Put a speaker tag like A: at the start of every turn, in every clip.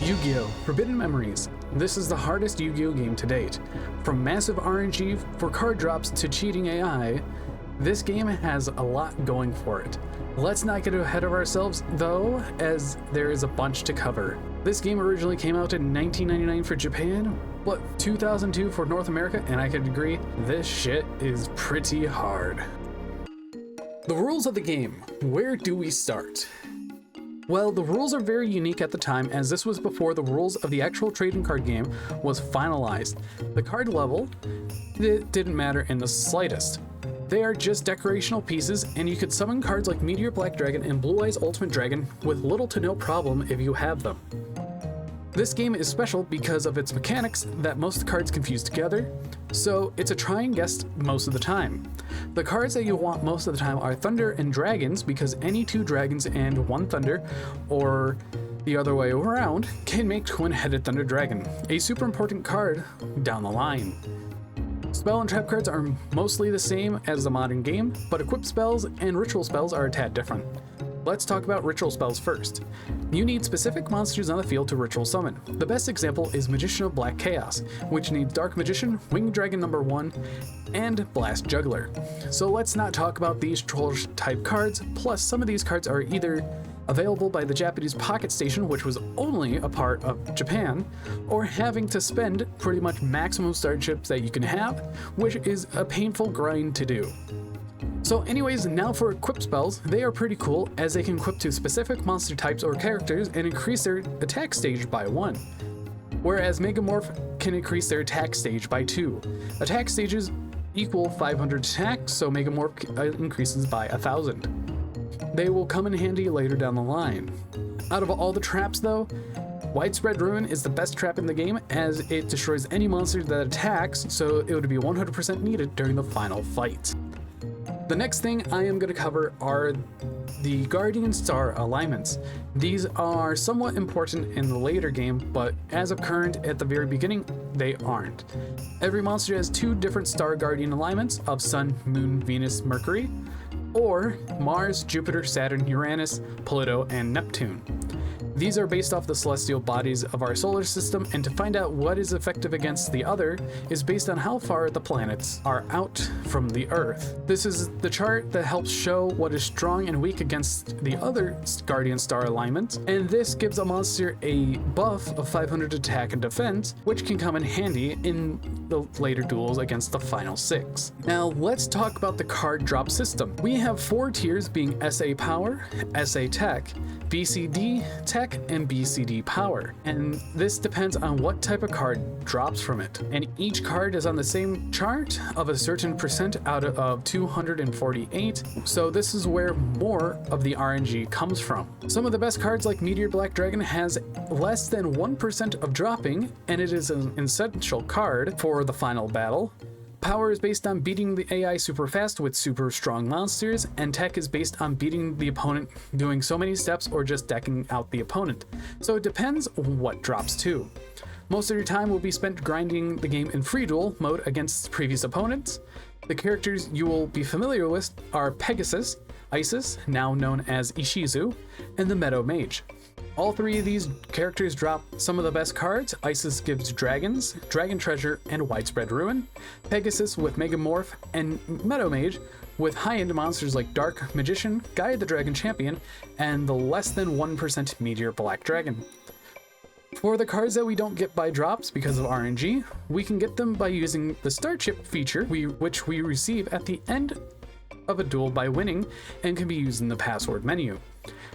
A: Yu-Gi-Oh! Forbidden Memories. This is the hardest Yu-Gi-Oh! Game to date. From massive RNG for card drops to cheating AI, this game has a lot going for it. Let's not get ahead of ourselves though, as there is a bunch to cover. This game originally came out in 1999 for Japan, but 2002 for North America, and I can agree, this shit is pretty hard. The rules of the game. Where do we start? Well, the rules are very unique at the time, as this was before the rules of the actual trading card game was finalized. The card level, it didn't matter in the slightest. They are just decorational pieces, and you could summon cards like Meteor Black Dragon and Blue Eyes Ultimate Dragon with little to no problem if you have them. This game is special because of its mechanics that most cards can fuse together, so it's a try and guess most of the time. The cards that you want most of the time are Thunder and Dragons, because any two dragons and one thunder, or the other way around, can make twin-headed Thunder Dragon, a super important card down the line. Spell and trap cards are mostly the same as the modern game, but equip spells and ritual spells are a tad different. Let's talk about ritual spells first. You need specific monsters on the field to ritual summon. The best example is Magician of Black Chaos, which needs Dark Magician, Winged Dragon #1, and Blast Juggler. So let's not talk about these troll type cards, plus some of these cards are either available by the Japanese Pocket Station, which was only a part of Japan, or having to spend pretty much maximum start chips that you can have, which is a painful grind to do. So anyways, now for equip spells, they are pretty cool as they can equip to specific monster types or characters and increase their attack stage by 1. Whereas Megamorph can increase their attack stage by 2. Attack stages equal 500 attack, so Megamorph increases by 1000. They will come in handy later down the line. Out of all the traps though, Widespread Ruin is the best trap in the game as it destroys any monster that attacks, so it would be 100% needed during the final fight. The next thing I am going to cover are the Guardian Star alignments. These are somewhat important in the later game, but as of current at the very beginning, they aren't. Every monster has 2 different Star Guardian alignments of Sun, Moon, Venus, Mercury, or Mars, Jupiter, Saturn, Uranus, Pluto, and Neptune. These are based off the celestial bodies of our solar system, and to find out what is effective against the other is based on how far the planets are out from the Earth. This is the chart that helps show what is strong and weak against the other Guardian Star alignments, and this gives a monster a buff of 500 attack and defense, which can come in handy in the later duels against the final 6. Now let's talk about the card drop system. We have 4 tiers being SA Power, SA Tech, BCD Tech, and BCD Power, and this depends on what type of card drops from it, and each card is on the same chart of a certain percent out of 248, so this is where more of the RNG comes from. Some of the best cards like Meteor Black Dragon has less than 1% of dropping, and it is an essential card for the final battle. Power is based on beating the AI super fast with super strong monsters, and Tech is based on beating the opponent doing so many steps or just decking out the opponent. So it depends what drops too. Most of your time will be spent grinding the game in free duel mode against previous opponents. The characters you will be familiar with are Pegasus, Isis, now known as Ishizu, and the Meadow Mage. All 3 of these characters drop some of the best cards. Isis gives Dragons, Dragon Treasure, and Widespread Ruin. Pegasus with Megamorph, and Meadow Mage with high-end monsters like Dark Magician, Gaia the Dragon Champion, and the less than 1% Meteor Black Dragon. For the cards that we don't get by drops because of RNG, we can get them by using the Star Chip feature, which we receive at the end of a duel by winning and can be used in the password menu.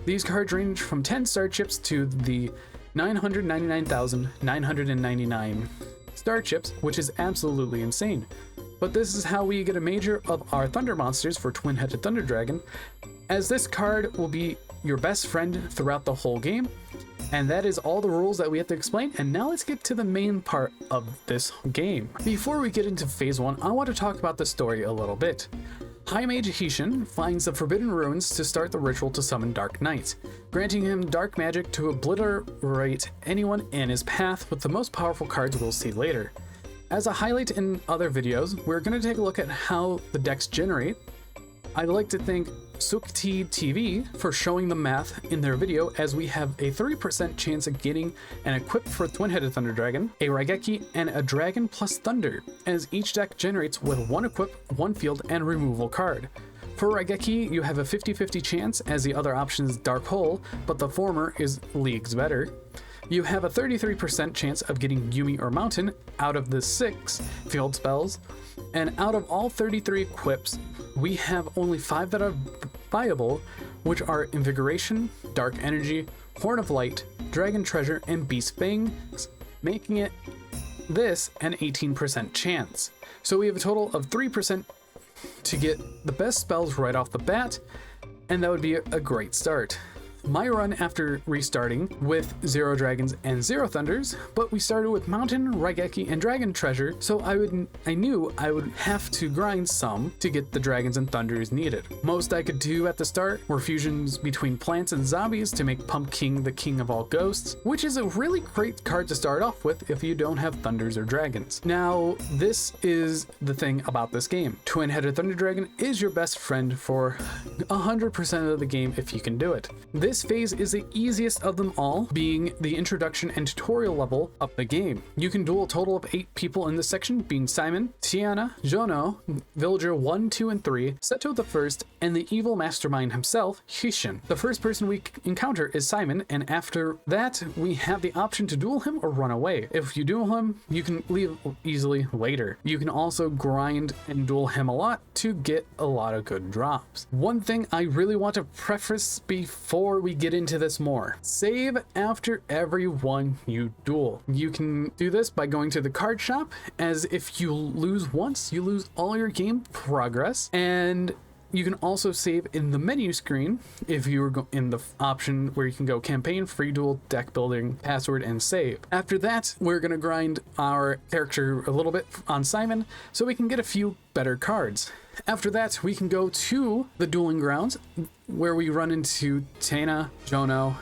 A: These cards range from 10 star chips to the 999,999 star chips, which is absolutely insane. But this is how we get a major of our Thunder monsters for Twin-Headed Thunder Dragon, as this card will be your best friend throughout the whole game. And that is all the rules that we have to explain, and now let's get to the main part of this game. Before we get into phase 1, I want to talk about the story a little bit. High Mage Hishin finds the Forbidden Ruins to start the ritual to summon Dark Knight, granting him dark magic to obliterate anyone in his path with the most powerful cards we'll see later. As a highlight in other videos, we're going to take a look at how the decks generate I'd like to thank Sukti TV for showing the math in their video, as we have a 3% chance of getting an equip for Twin-Headed Thunder Dragon, a Raigeki, and a Dragon plus Thunder, as each deck generates with one equip, one field, and removal card. For Raigeki, you have a 50-50 chance, as the other option is Dark Hole, but the former is leagues better. You have a 33% chance of getting Yumi or Mountain out of the 6 field spells, and out of all 33 equips, we have only 5 that are viable, which are Invigoration, Dark Energy, Horn of Light, Dragon Treasure, and Beast Fangs, making it this an 18% chance. So we have a total of 3% to get the best spells right off the bat, and that would be a great start. My run after restarting with 0 dragons and 0 thunders, but we started with Mountain, Raigeki, and Dragon Treasure, so I knew I would have to grind some to get the dragons and thunders needed. Most I could do at the start were fusions between plants and zombies to make Pumpkin the king of all ghosts, which is a really great card to start off with if you don't have thunders or dragons. Now, this is the thing about this game. Twin-Headed Thunder Dragon is your best friend for 100% of the game if you can do it. This phase is the easiest of them all, being the introduction and tutorial level of the game. You can duel a total of 8 people in this section, being Simon, Tiana, Jono, Villager 1, 2, and 3, Seto the First, and the evil mastermind himself, Hishin. The first person we encounter is Simon, and after that, we have the option to duel him or run away. If you duel him, you can leave easily later. You can also grind and duel him a lot to get a lot of good drops. One thing I really want to preface before we get into this more: save after every one you duel. You can do this by going to the card shop, as if you lose once, you lose all your game progress, and you can also save in the menu screen if you're in the option where you can go campaign, free duel, deck building, password, and save. After that, we're going to grind our character a little bit on Simon so we can get a few better cards. After that, we can go to the dueling grounds where we run into Tana, Jono,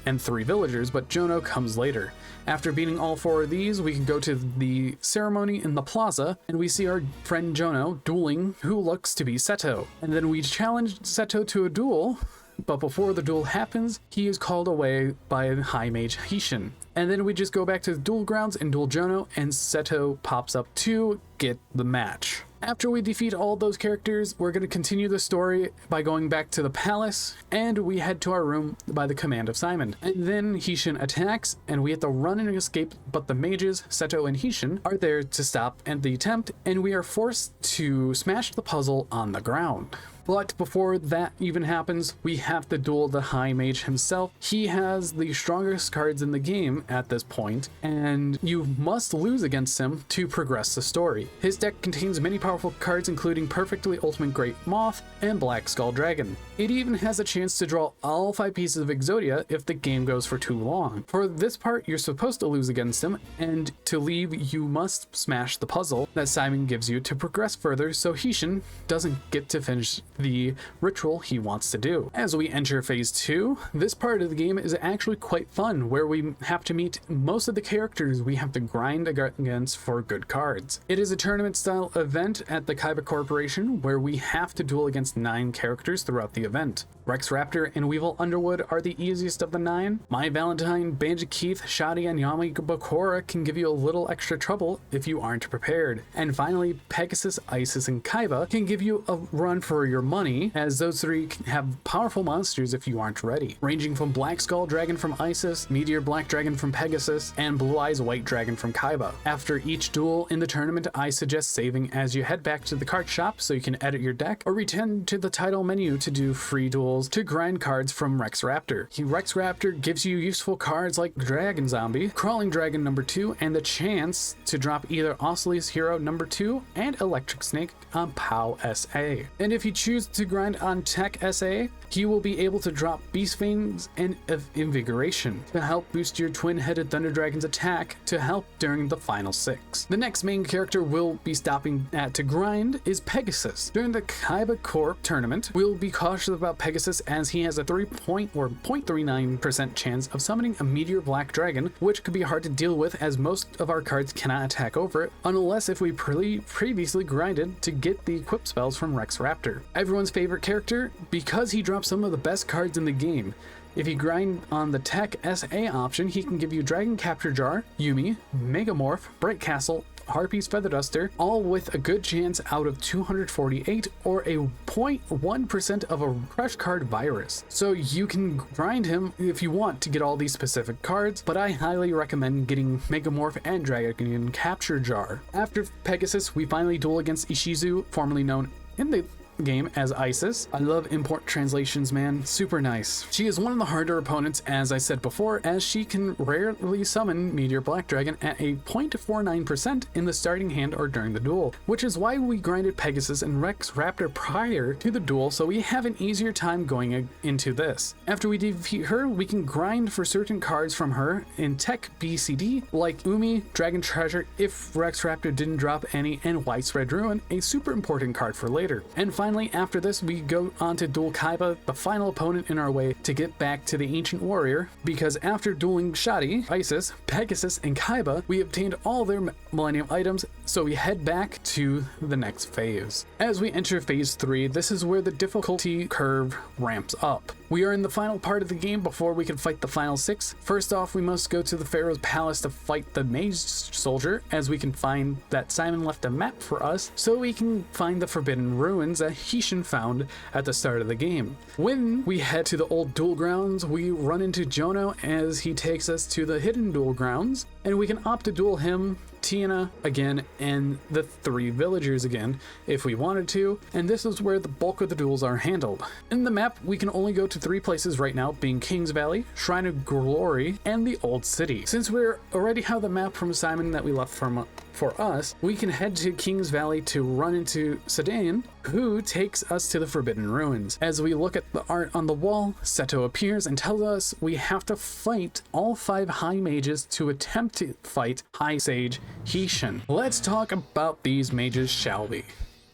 A: and 3 villagers, but Jono comes later. After beating all 4 of these, we can go to the ceremony in the plaza, and we see our friend Jono dueling who looks to be Seto. And then we challenge Seto to a duel, but before the duel happens, he is called away by High Mage Hishin. And then we just go back to the duel grounds and duel Jono, and Seto pops up to get the match. After we defeat all those characters, we're going to continue the story by going back to the palace, and we head to our room by the command of Simon. And then Hishin attacks, and we have to run and escape, but the mages, Seto and Hishin, are there to stop the attempt, and we are forced to smash the puzzle on the ground. But before that even happens, we have to duel the High Mage himself. He has the strongest cards in the game at this point, and you must lose against him to progress the story. His deck contains many powerful cards, including Perfectly Ultimate Great Moth and Black Skull Dragon. It even has a chance to draw all 5 pieces of Exodia if the game goes for too long. For this part, you're supposed to lose against him, and to leave, you must smash the puzzle that Simon gives you to progress further, so Hishin doesn't get to finish the ritual he wants to do. As we enter phase 2, this part of the game is actually quite fun, where we have to meet most of the characters we have to grind against for good cards. It is a tournament style event at the Kaiba Corporation, where we have to duel against 9 characters throughout the event. Rex Raptor and Weevil Underwood are the easiest of the 9. My Valentine, Bandit Keith, Shadi, and Yami Bakura can give you a little extra trouble if you aren't prepared. And finally, Pegasus, Isis, and Kaiba can give you a run for your money, as those 3 have powerful monsters if you aren't ready, ranging from Black Skull Dragon from Isis, Meteor Black Dragon from Pegasus, and Blue Eyes White Dragon from Kaiba. After each duel in the tournament, I suggest saving as you head back to the card shop so you can edit your deck, or return to the title menu to do free duels to grind cards from Rex Raptor. Rex Raptor gives you useful cards like Dragon Zombie, Crawling Dragon number 2, and the chance to drop either Osilius Hero number 2 and Electric Snake on POW SA. And if you choose to grind on Tech SA, he will be able to drop Beast Fangs and Invigoration to help boost your Twin-Headed Thunder Dragon's attack to help during the final 6. The next main character we'll be stopping at to grind is Pegasus. During the Kaiba Corp tournament, we'll be cautious about Pegasus, as he has a 0.39% chance of summoning a Meteor Black Dragon, which could be hard to deal with as most of our cards cannot attack over it, unless if we previously grinded to get the equip spells from Rex Raptor. everyone's favorite character because he drops some of the best cards in the game. If you grind on the Tech SA option, he can give you Dragon Capture Jar, Yumi, Megamorph, Bright Castle, Harpy's Feather Duster, all with a good chance out of 248 or a 0.1% of a Crush Card Virus. So you can grind him if you want to get all these specific cards, but I highly recommend getting Megamorph and Dragon Capture Jar. After Pegasus, we finally duel against Ishizu, formerly known in the game as Isis. I love import translations, man. Super nice. She is one of the harder opponents, as I said before, as she can rarely summon Meteor Black Dragon at a 0.49% in the starting hand or during the duel, which is why we grinded Pegasus and Rex Raptor prior to the duel, so we have an easier time going into this. After we defeat her, we can grind for certain cards from her in Tech BCD, like Umi, Dragon Treasure if Rex Raptor didn't drop any, and Widespread Ruin, a super important card for later. And finally, after this, we go on to duel Kaiba, the final opponent in our way to get back to the Ancient Warrior, because after dueling Shadi, Isis, Pegasus, and Kaiba, we obtained all their Millennium items, so we head back to the next phase. As we enter phase 3, this is where the difficulty curve ramps up. We are in the final part of the game before we can fight the final 6. First off, we must go to the Pharaoh's Palace to fight the Mage Soldier, as we can find that Simon left a map for us, so we can find the Forbidden Ruins that Hishin found at the start of the game. When we head to the old duel grounds, we run into Jono as he takes us to the hidden duel grounds, and we can opt to duel him, Tiana again, and the 3 villagers again if we wanted to, and this is where the bulk of the duels are handled. In the map, we can only go to 3 places right now, being King's Valley, Shrine of Glory, and the Old City. Since we already have the map from Simon that we left for us, we can head to King's Valley to run into Sedan, who takes us to the Forbidden Ruins. As we look at the art on the wall, Seto appears and tells us we have to fight all 5 High Mages to attempt to fight High Sage Hishin. Let's talk about these mages, shall we?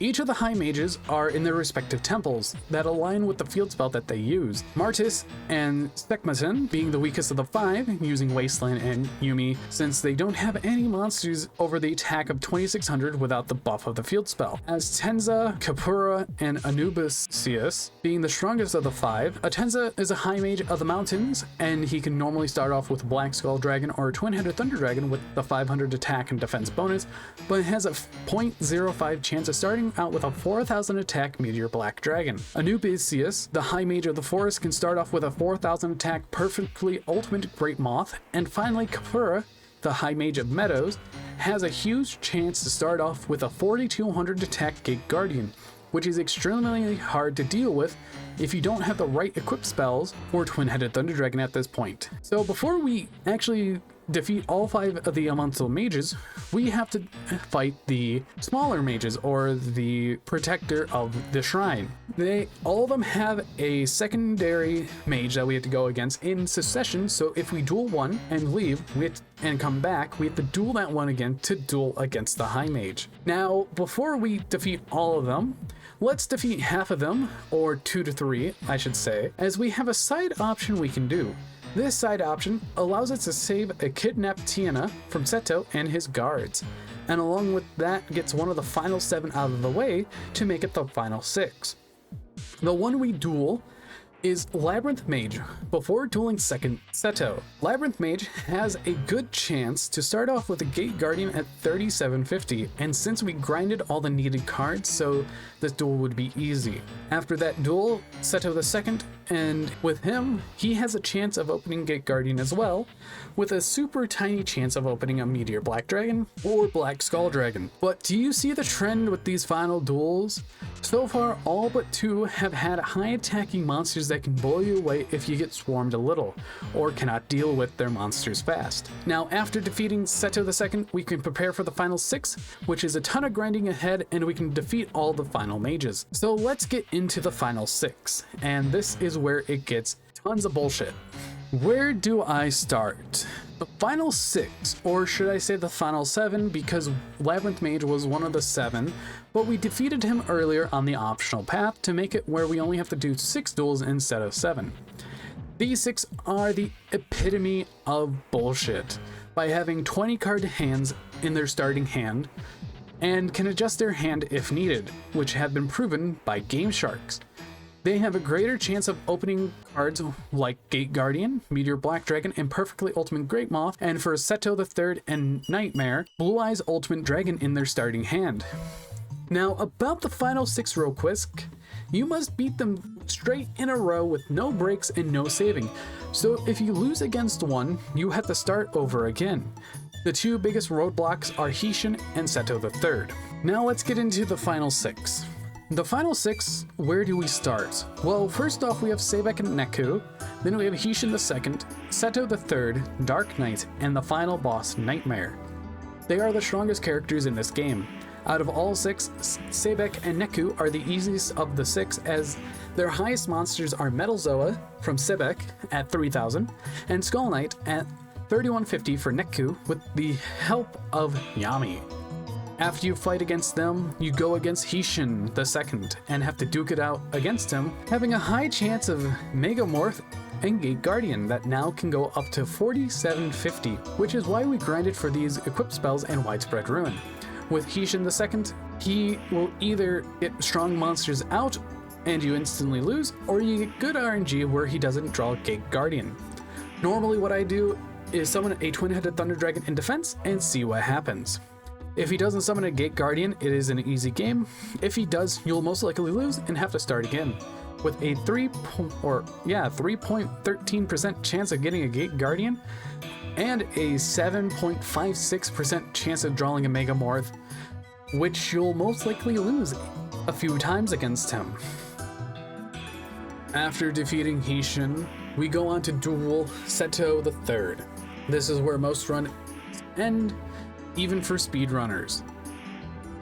A: Each of the High Mages are in their respective temples that align with the field spell that they use. Martis and Sekmasen being the weakest of the 5, using Wasteland and Yumi, since they don't have any monsters over the attack of 2600 without the buff of the field spell. As Tenza, Kapura, and Anubisius being the strongest of the 5, Atenza is a High Mage of the mountains, and he can normally start off with Black Skull Dragon or Twin-Headed Thunder Dragon with the 500 attack and defense bonus, but has a 0.05 chance of starting out with a 4000 attack Meteor Black Dragon. Anubisius, the High Mage of the Forest, can start off with a 4000 attack Perfectly Ultimate Great Moth, and finally Kapura, the High Mage of Meadows, has a huge chance to start off with a 4200 attack Gate Guardian, which is extremely hard to deal with if you don't have the right equip spells for Twin-Headed Thunder Dragon at this point. So before we actually defeat all 5 of the elemental mages, we have to fight the smaller mages, or the protector of the shrine. All of them have a secondary mage that we have to go against in succession, so if we duel one and leave and come back, we have to duel that one again to duel against the High Mage. Now, before we defeat all of them, let's defeat half of them, or 2 to 3, I should say, as we have a side option we can do. This side option allows us to save a kidnapped Tiana from Seto and his guards, and along with that gets one of the final 7 out of the way to make it the final 6. The one we duel is Labyrinth Mage before dueling second Seto. Labyrinth Mage has a good chance to start off with a Gate Guardian at 3750, and since we grinded all the needed cards, so this duel would be easy. After that duel, Seto II, and with him, he has a chance of opening Gate Guardian as well, with a super tiny chance of opening a Meteor Black Dragon or Black Skull Dragon. But do you see the trend with these final duels? So far, all but 2 have had high attacking monsters that can blow you away if you get swarmed a little, or cannot deal with their monsters fast. Now, after defeating Seto II, we can prepare for the final 6, which is a ton of grinding ahead, and we can defeat all the final mages. So let's get into the final 6, and this is where it gets tons of bullshit. Where do I start? The final 6, or should I say the final 7, because Labyrinth Mage was one of the 7, but we defeated him earlier on the optional path to make it where we only have to do 6 duels instead of 7. These 6 are the epitome of bullshit. By having 20 card hands in their starting hand, and can adjust their hand if needed, which have been proven by Game Sharks. They have a greater chance of opening cards like Gate Guardian, Meteor Black Dragon, and Perfectly Ultimate Great Moth, and for Seto III and Nightmare, Blue Eyes Ultimate Dragon in their starting hand. Now, about the final 6 real quick, you must beat them straight in a row with no breaks and no saving. So if you lose against one, you have to start over again. The 2 biggest roadblocks are Hishin and Seto III. Now let's get into the final 6. The final 6, where do we start? Well, first off we have Sebek and Neku, then we have Hishin II, Seto III, Dark Knight, and the final boss, Nightmare. They are the strongest characters in this game. Out of all 6, Sebek and Neku are the easiest of the 6, as their highest monsters are Metal Zoa from Sebek at 3000 and Skull Knight at 3150 for Neku with the help of Yami. After you fight against them, you go against Hishin II and have to duke it out against him, having a high chance of Megamorph and Gate Guardian that now can go up to 4750, which is why we grinded for these equipped spells and Widespread Ruin. With Hishin II, he will either get strong monsters out and you instantly lose, or you get good RNG where he doesn't draw Gate Guardian. Normally what I do is summon a twin-headed Thunder Dragon in defense and see what happens. If he doesn't summon a Gate Guardian, it is an easy game. If he does, you'll most likely lose and have to start again. With a 3.13% chance of getting a Gate Guardian, and a 7.56% chance of drawing a Megamorph, which you'll most likely lose a few times against him. After defeating Hishin, we go on to duel Seto III. This is where most runs end, even for speedrunners,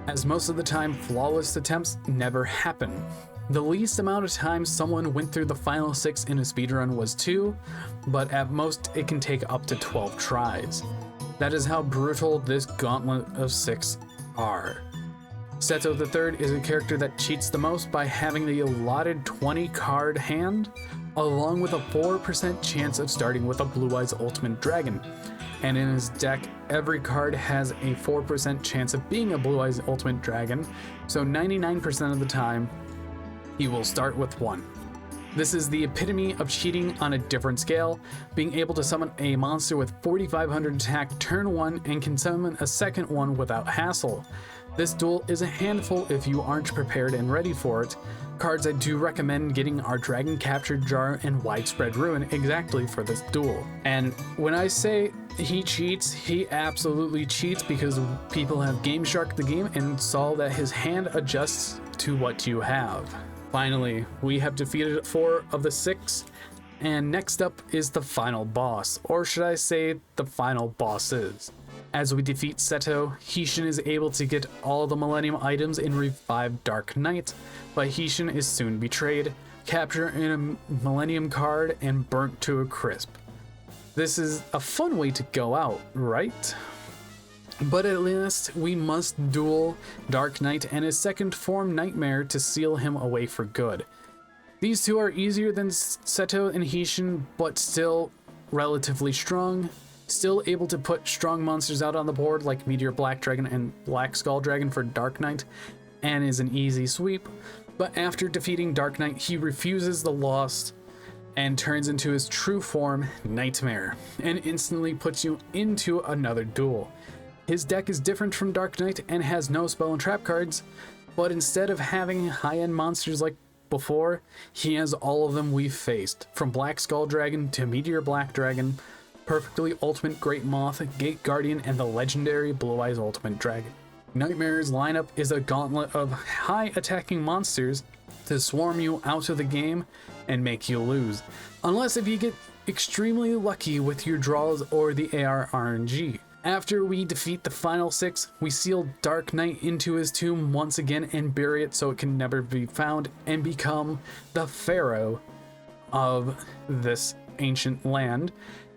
A: as most of the time flawless attempts never happen. The least amount of time someone went through the final 6 in a speedrun was 2, but at most it can take up to 12 tries. That is how brutal this gauntlet of 6 are. Seto III is a character that cheats the most by having the allotted 20 card hand, along with a 4% chance of starting with a Blue Eyes Ultimate Dragon. And in his deck, every card has a 4% chance of being a Blue Eyes Ultimate Dragon, so 99% of the time, he will start with 1. This is the epitome of cheating on a different scale, being able to summon a monster with 4500 attack turn 1 and can summon a second one without hassle. This duel is a handful if you aren't prepared and ready for it. Cards I do recommend getting are Dragon Capture Jar and Widespread Ruin exactly for this duel. And when I say he cheats, he absolutely cheats, because people have Game Shark the game and saw that his hand adjusts to what you have. Finally, we have defeated 4 of the 6, and next up is the final boss, or should I say the final bosses. As we defeat Seto, Hishin is able to get all the Millennium items and revive Dark Knight, but Hishin is soon betrayed, captured in a Millennium card, and burnt to a crisp. This is a fun way to go out, right? But at last, we must duel Dark Knight and his second form Nightmare to seal him away for good. These two are easier than Seto and Hishin, but still relatively strong. Still able to put strong monsters out on the board like Meteor Black Dragon and Black Skull Dragon for Dark Knight, and is an easy sweep. But after defeating Dark Knight, he refuses the loss and turns into his true form, Nightmare, and instantly puts you into another duel. His deck is different from Dark Knight and has no spell and trap cards, but instead of having high-end monsters like before, he has all of them we've faced, from Black Skull Dragon to Meteor Black Dragon, Perfectly Ultimate Great Moth, Gate Guardian, and the legendary Blue Eyes Ultimate Dragon. Nightmare's lineup is a gauntlet of high attacking monsters to swarm you out of the game and make you lose, unless if you get extremely lucky with your draws or the AR RNG. After we defeat the final 6, we seal Dark Knight into his tomb once again and bury it so it can never be found, and become the pharaoh of this ancient land,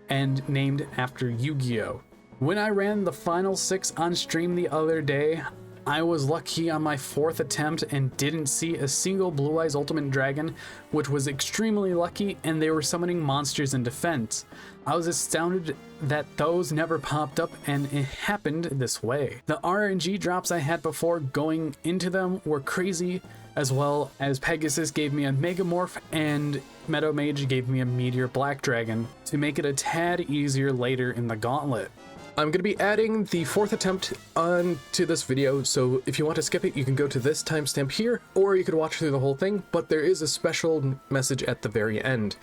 A: and named after Yu-Gi-Oh! When I ran the final 6 on stream the other day, I was lucky on my 4th attempt and didn't see a single Blue Eyes Ultimate Dragon, which was extremely lucky, and they were summoning monsters in defense. I was astounded that those never popped up, and it happened this way. The RNG drops I had before going into them were crazy, as well as Pegasus gave me a Megamorph and Meadow Mage gave me a Meteor Black Dragon to make it a tad easier later in the gauntlet.
B: I'm going to be adding the 4th attempt onto this video, so if you want to skip it, you can go to this timestamp here, or you could watch through the whole thing, but there is a special message at the very end.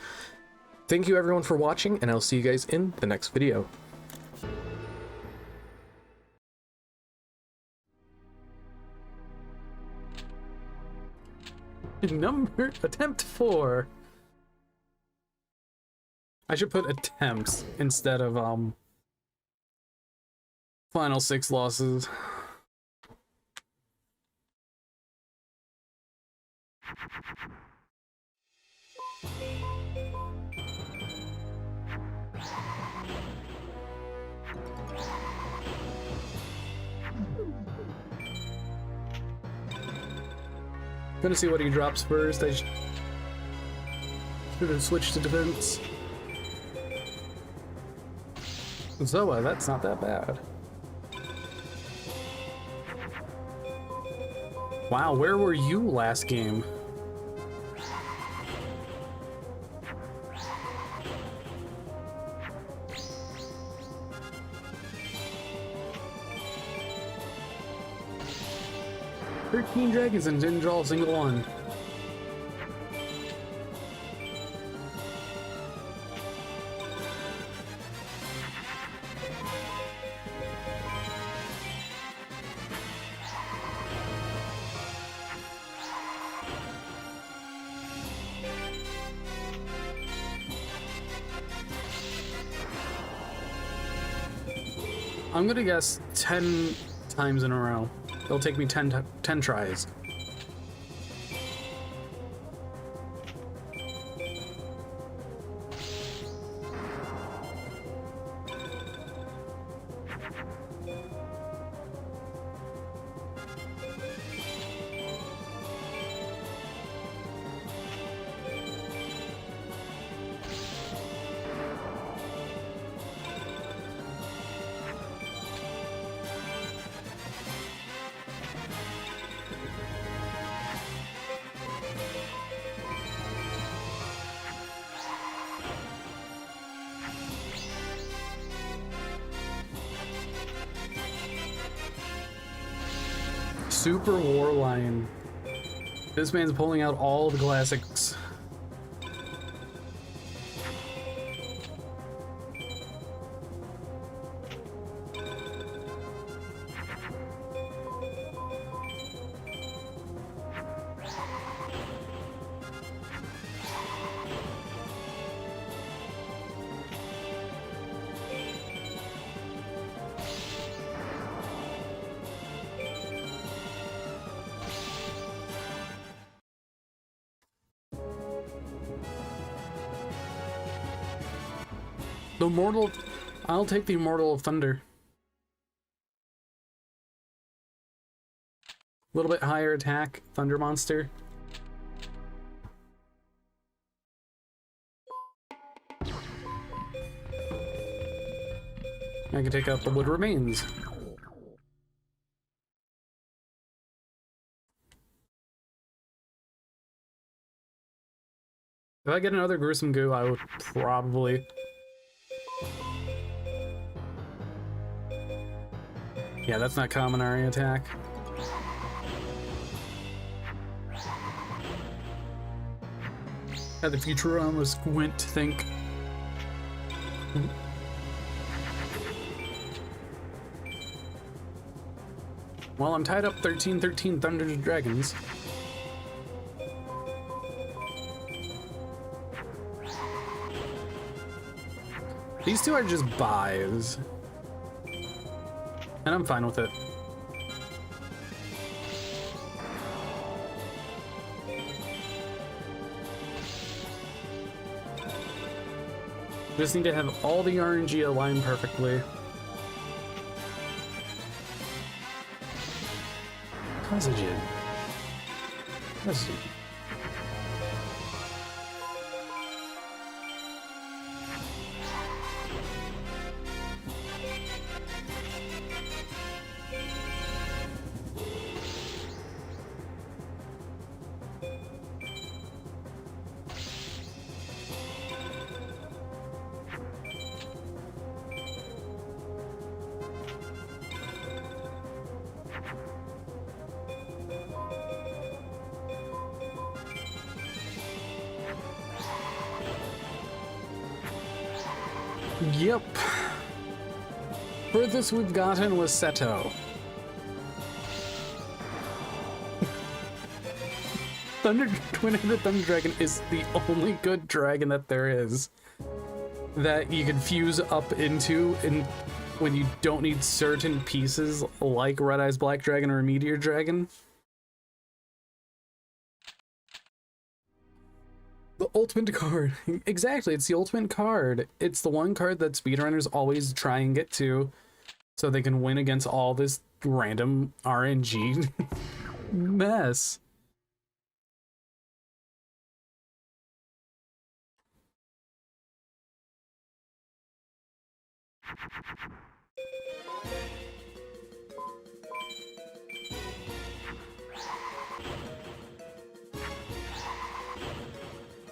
B: Thank you everyone for watching, and I'll see you guys in the next video.
A: Attempt 4. I should put attempts instead of final 6 losses. Gonna see what he drops first. I should have switched to defense. Zoa, that's not that bad. Wow, where were you last game? "13 dragons and didn't draw a single one." I'm gonna guess 10 times in a row. It'll take me 10 tries. Super War Lion. This man's pulling out all the classics. The Mortal... I'll take the Immortal of Thunder. A little bit higher attack, Thunder Monster. I can take out the Wood Remains. If I get another Gruesome Goo, I would probably... Yeah, that's not common area attack. Had the Futurama squint to think. Well, I'm tied up 13 Thunder Dragons. These two are just buys. And I'm fine with it. Just need to have all the RNG aligned perfectly. Kazajin. Kazajin. Yep. Furthest we've gotten was Seto. Twin-headed Thunder Dragon is the only good dragon that there is that you can fuse up into when you don't need certain pieces like Red Eyes Black Dragon or Meteor Dragon. The ultimate card. Exactly, it's the ultimate card. It's the one card that speedrunners always try and get to so they can win against all this random RNG mess.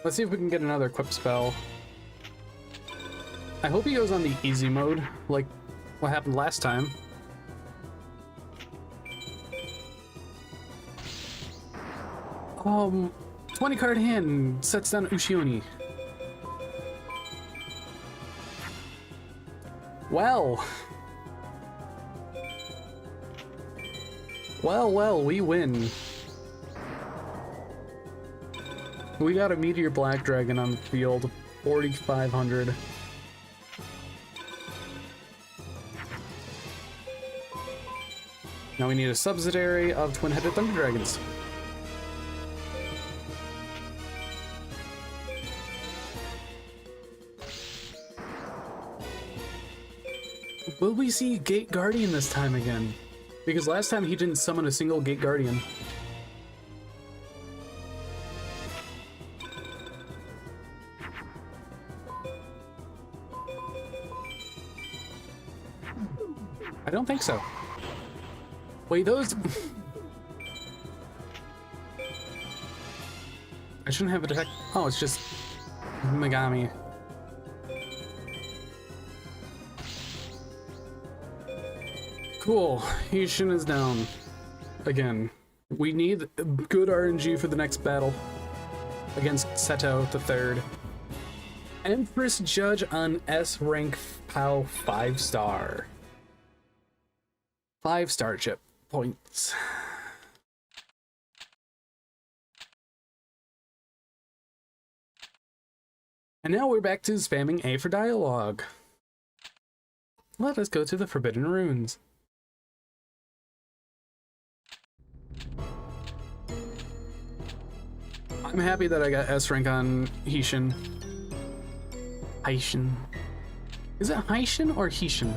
A: Let's see if we can get another equip spell. I hope he goes on the easy mode, like what happened last time. Um, 20 card hand sets down Ushioni. Well. Well, we win. We got a Meteor Black Dragon on the field, 4,500. Now we need a subsidiary of Twin-Headed Thunder Dragons. Will we see Gate Guardian this time again? Because last time he didn't summon a single Gate Guardian. I don't think so. Wait, those... I shouldn't have a detect... Oh, it's just... Megami. Cool. Hishin is down. Again. We need good RNG for the next battle. Against Seto the Third. Empress Judge on S rank POW 5-star. 5-star chip points. And now we're back to spamming A for dialogue. Let us go to the Forbidden Runes. I'm happy that I got S rank on Hishin. Hishin. Is it Hishin or Hishin?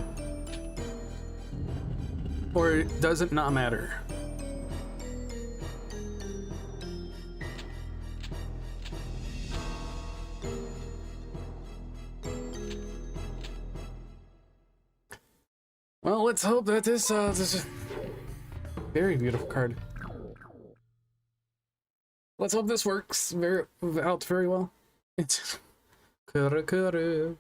A: Or does it not matter? Well, let's hope that this is very beautiful card. Let's hope this works out very well. It's kuru.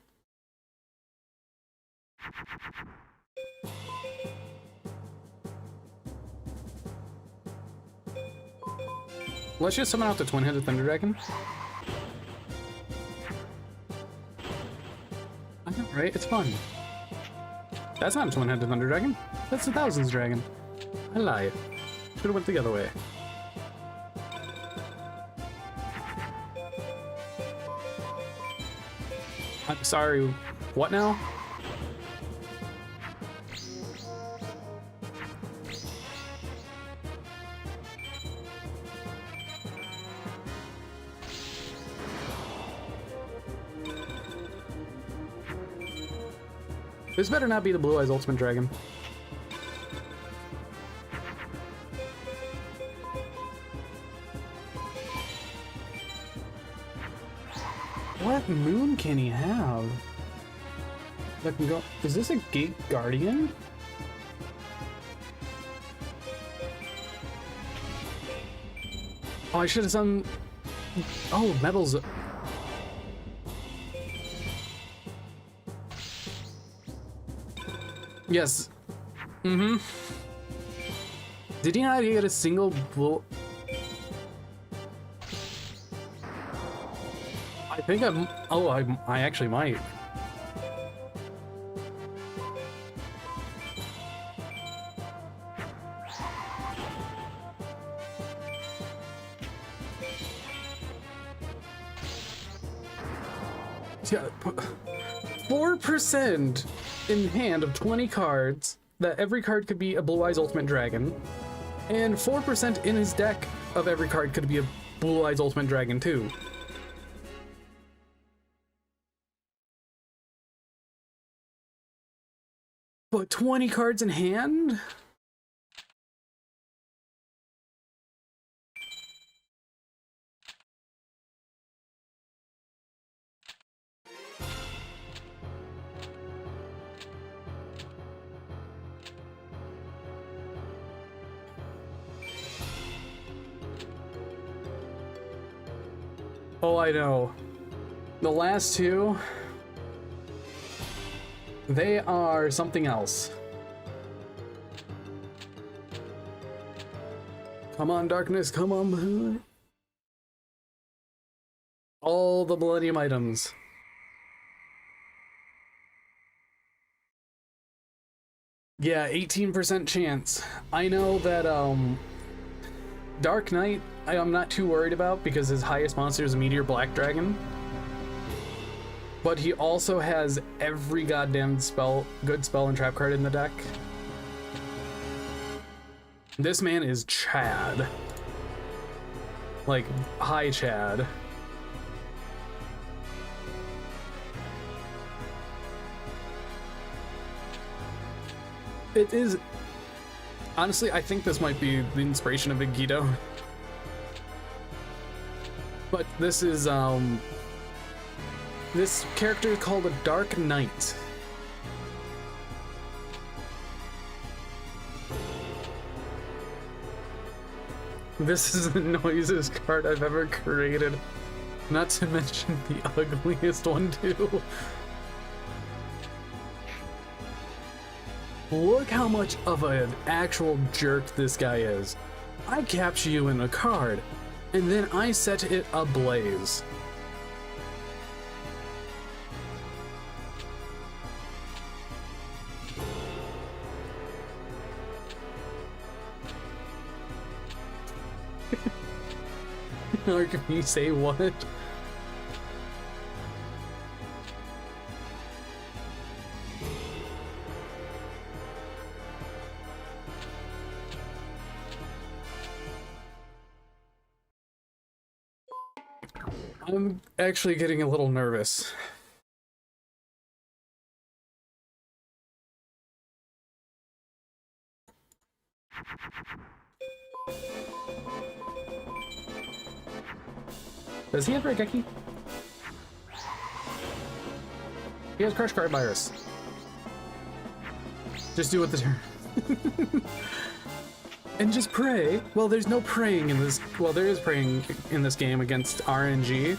A: Let's just summon out the Twin-Headed Thunder Dragon. I know, right? It's fun. That's not a Twin-Headed Thunder Dragon. That's a Thousands Dragon. I lied. Should have went the other way. I'm sorry. What now? This better not be the Blue Eyes Ultimate Dragon. What moon can he have? That can go. Is this a Gate Guardian? Oh, I should have done. Oh, metals. Yes. Mm-hmm. Did he not get a single bull? I think I'm. Oh, I actually might. Yeah, 4% in hand of 20 cards. That every card could be a Blue Eyes Ultimate Dragon, and 4% in his deck of every card could be a Blue Eyes Ultimate Dragon too. But 20 cards in hand? Oh, I know. The last two, they are something else. Come on, darkness, come on. All the Millennium items. Yeah, 18% chance. I know that, Dark Knight, I'm not too worried about because his highest monster is a Meteor Black Dragon. But he also has every goddamn good spell and trap card in the deck. This man is Chad. Like, high Chad. It is... Honestly, I think this might be the inspiration of Vegito. But this is, this character is called a Dark Knight. This is the noisiest card I've ever created. Not to mention the ugliest one, too. Look how much of an actual jerk this guy is. I capture you in a card, and then I set it ablaze. Or can you say what? I'm actually getting a little nervous. Does he have Raigeki? He has Crush Card Virus. Just do it the turn. And just pray. Well, there's no praying in this. Well, there is praying in this game against RNG.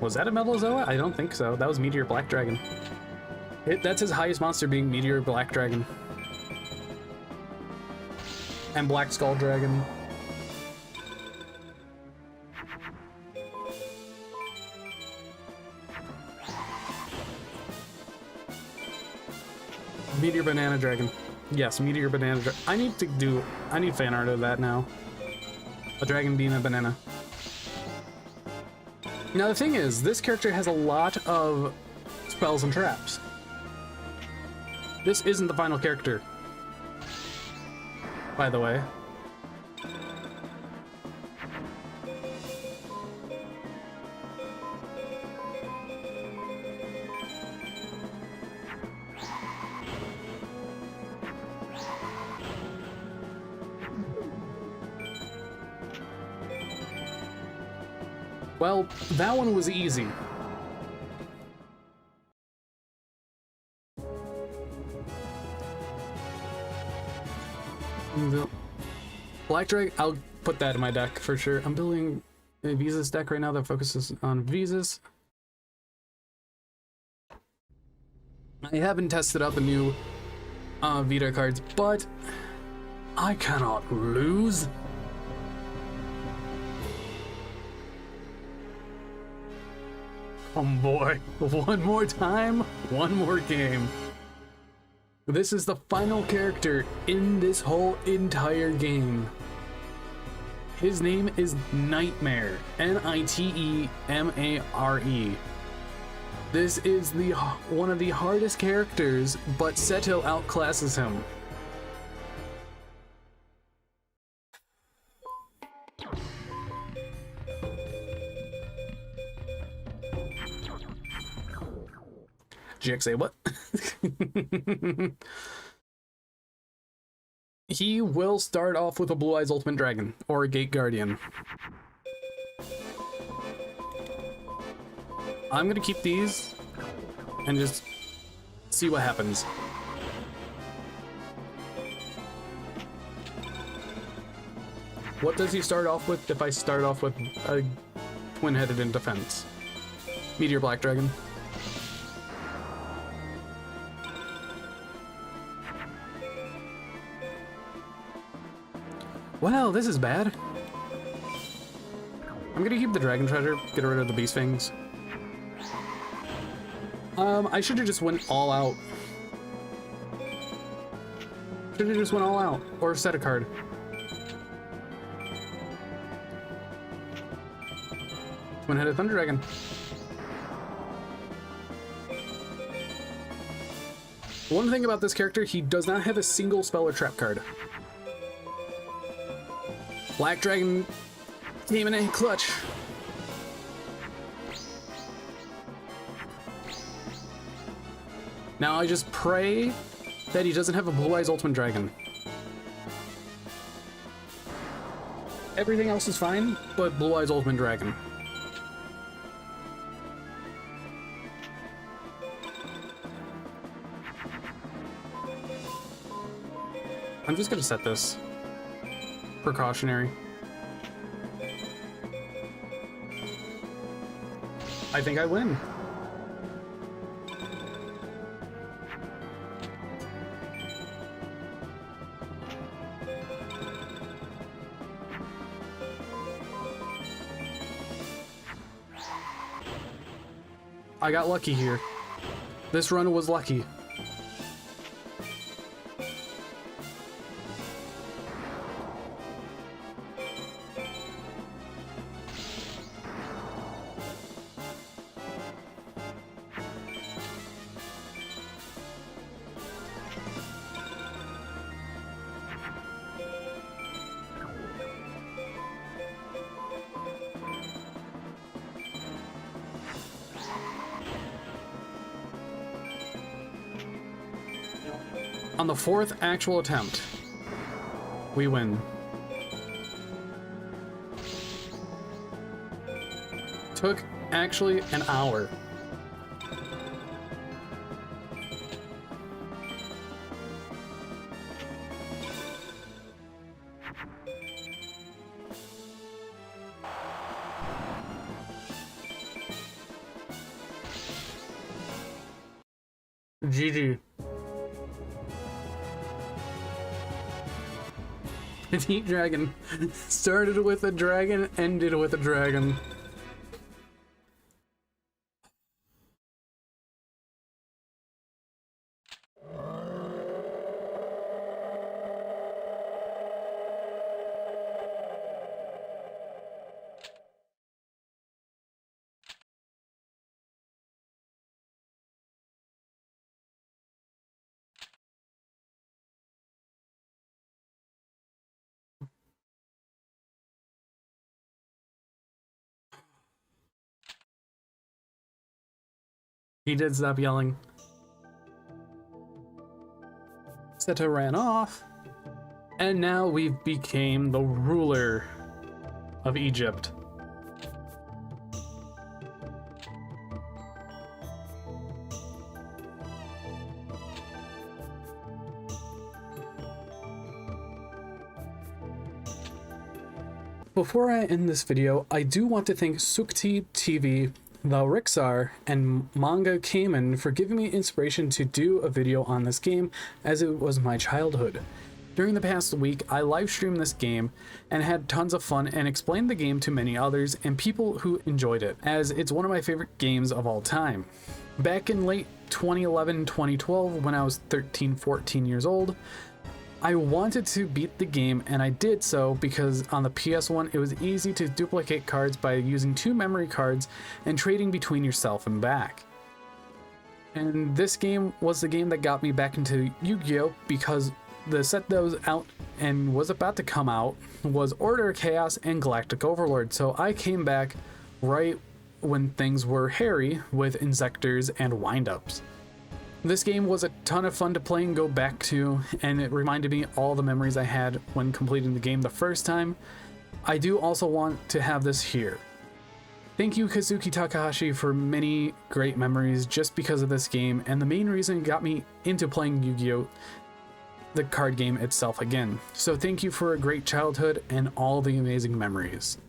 A: Was that a Metalzoa? I don't think so. That was Meteor Black Dragon. That's his highest monster, being Meteor Black Dragon. And Black Skull Dragon. Meteor Banana Dragon. Yes, Meteor Banana Dragon. I need fan art of that now. A dragon being a banana. Now the thing is, this character has a lot of spells and traps. This isn't the final character, by the way. Well, that one was easy. The Black Drag, I'll put that in my deck for sure. I'm building a Visas deck right now that focuses on Visas. I haven't tested out the new Vita cards, but I cannot lose. Oh boy, one more time, one more game. This is the final character in this whole entire game. His name is Nightmare, Nitemare. This is one of the hardest characters, but Seto outclasses him. GXA, what? He will start off with a Blue Eyes Ultimate Dragon, or a Gate Guardian. I'm gonna keep these, and just see what happens. What does he start off with if I start off with a twin-headed in defense? Meteor Black Dragon. Well, this is bad. I'm gonna keep the Dragon Treasure, get rid of the Beast Fangs. I should have just went all out. Should have just went all out, or set a card. Twin-headed Thunder Dragon. One thing about this character, he does not have a single spell or trap card. Black Dragon came in a clutch. Now I just pray that he doesn't have a Blue Eyes Ultimate Dragon. Everything else is fine, but Blue Eyes Ultimate Dragon. I'm just gonna set this. Precautionary. I think I win. I got lucky here. This run was lucky. On the fourth actual attempt, we win. Took actually an hour. GG. Petite Dragon. Started with a dragon, ended with a dragon. He did stop yelling. Seto ran off, and now we've became the ruler of Egypt. Before I end this video, I do want to thank Sukti TV, the Rixar, and Manga Cayman for giving me inspiration to do a video on this game, as it was my childhood. During the past week, I live streamed this game and had tons of fun and explained the game to many others and people who enjoyed it, as it's one of my favorite games of all time. Back in late 2011-2012, when I was 13-14 years old, I wanted to beat the game, and I did so because on the PS1 it was easy to duplicate cards by using 2 memory cards and trading between yourself and back. And this game was the game that got me back into Yu-Gi-Oh! Because the set that was out and was about to come out was Order of Chaos and Galactic Overlord, so I came back right when things were hairy with Insectors and Windups. This game was a ton of fun to play and go back to, and it reminded me all the memories I had when completing the game the first time. I do also want to have this here. Thank you, Kazuki Takahashi, for many great memories just because of this game, and the main reason it got me into playing Yu-Gi-Oh! The card game itself again. So thank you for a great childhood and all the amazing memories.